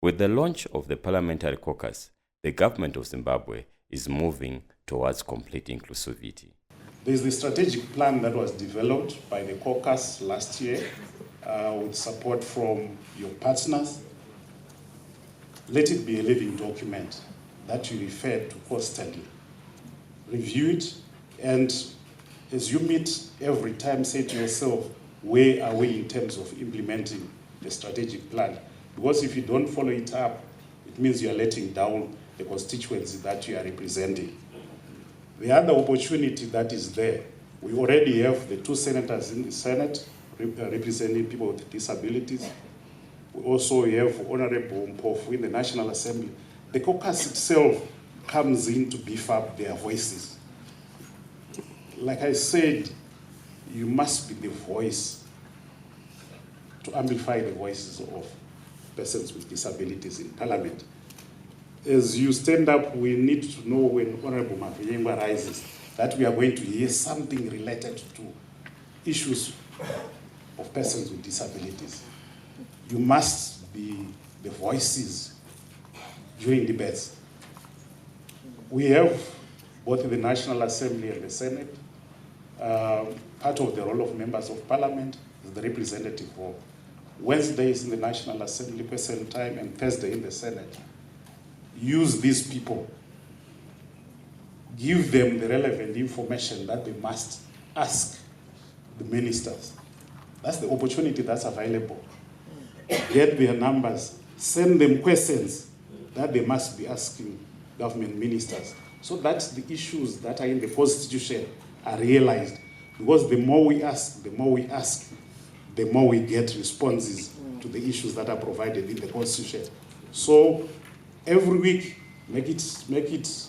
With the launch of the Parliamentary Caucus, the government of Zimbabwe is moving towards complete inclusivity. There is the strategic plan that was developed by the Caucus last year with support from your partners. Let it be a living document that you refer to constantly. Review it, and as you meet every time, say to yourself, where are we in terms of implementing the strategic plan? Because if you don't follow it up, it means you are letting down the constituency that you are representing. The other opportunity that is there, we already have the 2 senators in the Senate representing people with disabilities. We also have Honorable Mpofu in the National Assembly. The caucus itself comes in to beef up their voices. Like I said, you must be the voice to amplify the voices of persons with disabilities in Parliament. As you stand up, we need to know when Honorable Maviyengwa rises that we are going to hear something related to issues of persons with disabilities. You must be the voices during debates. We have both the National Assembly and the Senate. Part of the role of members of Parliament is the representative role. Wednesdays in the National Assembly, person time, and Thursday in the Senate. Use these people. Give them the relevant information that they must ask the ministers. That's the opportunity that's available. Get their numbers. Send them questions that they must be asking government ministers so that the issues that are in the Constitution are realized. Because the more we ask, the more we get responses to the issues that are provided in the Constitution. So every week, make it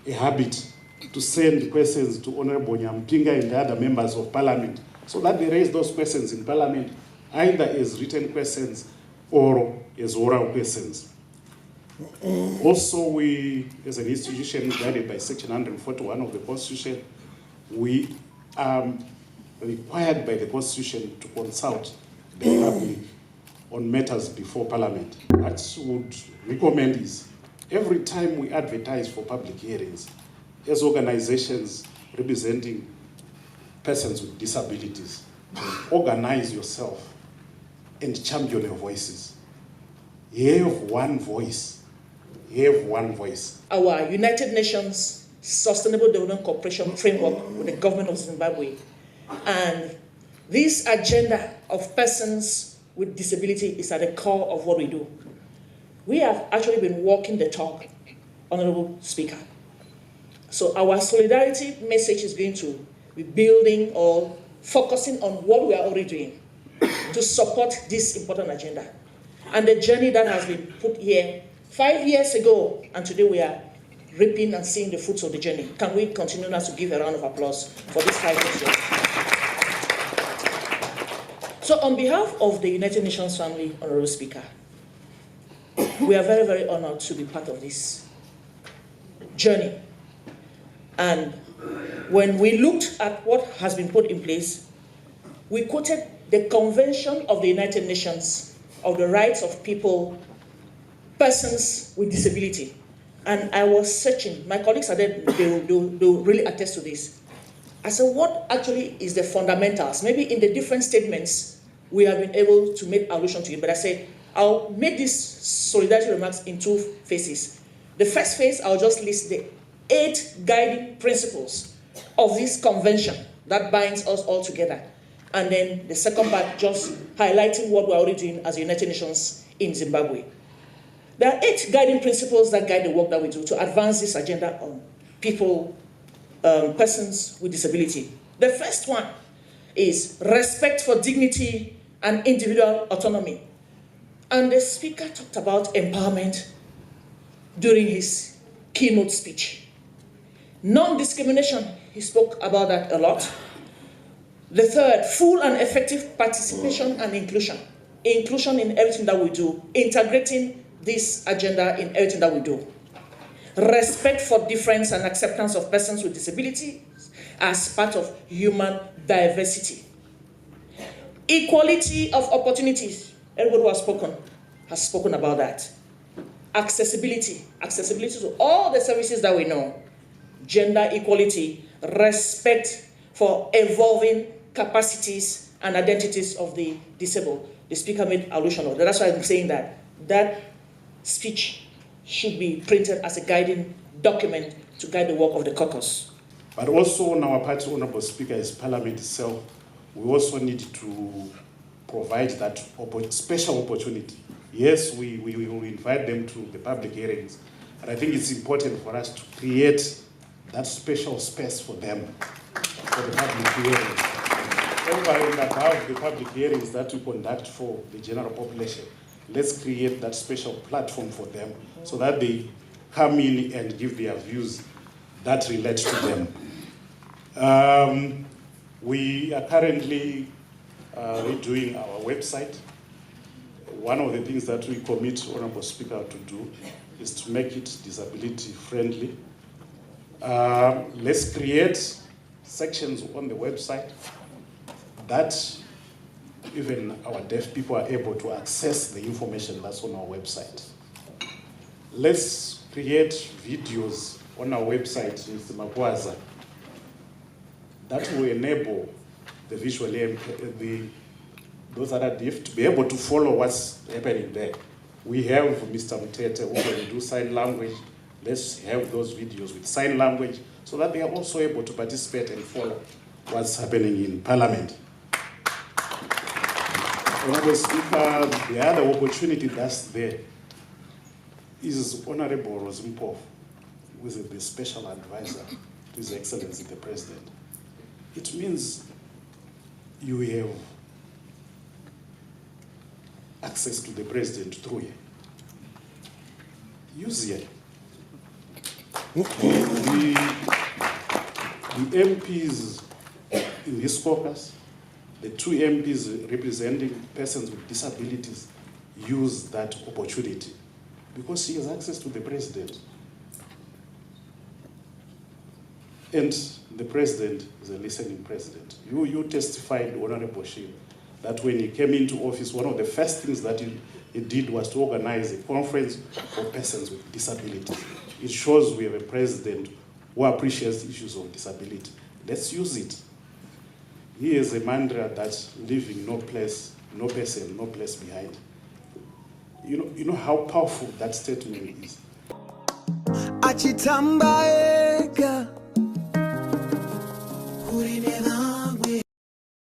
a habit to send questions to Honorable Nyampinga and the other members of Parliament so that they raise those questions in Parliament, either as written questions or as oral questions. Also, we, as an institution guided by Section 141 of the Constitution, we are required by the Constitution to consult the public on matters before Parliament. What I would recommend is every time we advertise for public hearings, as organizations representing persons with disabilities, organize yourself and champion your voices. You have one voice. You have one voice. Our United Nations Sustainable Development Cooperation Framework with the government of Zimbabwe, and this agenda of persons with disability is at the core of what we do. We have actually been walking the talk, Honorable Speaker. So our solidarity message is going to be building or focusing on what we are already doing to support this important agenda. And the journey that has been put here 5 years ago, and today we are reaping and seeing the fruits of the journey. Can we continue now to give a round of applause for this 5 years? So on behalf of the United Nations family, Honorable Speaker, we are very, very honored to be part of this journey. And when we looked at what has been put in place, we quoted the Convention of the United Nations of the Rights of People, Persons with Disability. And I was searching, my colleagues are there, they'll really attest to this. I said, what actually is the fundamentals? Maybe in the different statements, we have been able to make allusion to it, but I said, I'll make these solidarity remarks in 2 phases. The first phase, I'll just list the 8 guiding principles of this convention that binds us all together. And then the second part, just highlighting what we're already doing as the United Nations in Zimbabwe. There are 8 guiding principles that guide the work that we do to advance this agenda on people, persons with disability. The first one is respect for dignity and individual autonomy. And the speaker talked about empowerment during his keynote speech. Non-discrimination, he spoke about that a lot. The third, full and effective participation and inclusion. Inclusion in everything that we do, integrating this agenda in everything that we do. Respect for difference and acceptance of persons with disabilities, as part of human diversity. Equality of opportunities. Everybody who has spoken about that. Accessibility to all the services that we know. Gender equality, respect for evolving capacities and identities of the disabled. The speaker made allusion of that. That's why I'm saying that speech should be printed as a guiding document to guide the work of the caucus. But also on our part, Honorable Speaker, as Parliament itself, we also need to provide that special opportunity. Yes, we will invite them to the public hearings, but I think it's important for us to create that special space for them, for the public hearings. Over and above the public hearings that we conduct for the general population, let's create that special platform for them so that they come in and give their views that relate to them. We are currently redoing our website. One of the things that we commit, Honorable Speaker, to do is to make it disability friendly. Let's create sections on the website that even our deaf people are able to access the information that's on our website. Let's create videos on our website, Mr. Makwaza, that will enable the visually those that are deaf to be able to follow what's happening there. We have Mr. Mutete who can do sign language. Let's have those videos with sign language so that they are also able to participate and follow what's happening in Parliament. Honorable Speaker, the other opportunity that's there is Honorable Rosimpo, who is the special advisor to His Excellency the President. It means you have access to the President through here. Use it. The MPs in this caucus, the two MPs representing persons with disabilities, use that opportunity because he has access to the President. And the President is a listening President. You testified, Honorable Sheen, that when he came into office, one of the first things that he did was to organize a conference for persons with disabilities. It shows we have a president who appreciates issues of disability. Let's use it. He has a mantra that leaving no place, no person, no place behind. You know how powerful that statement is. Achitambaeka, urinena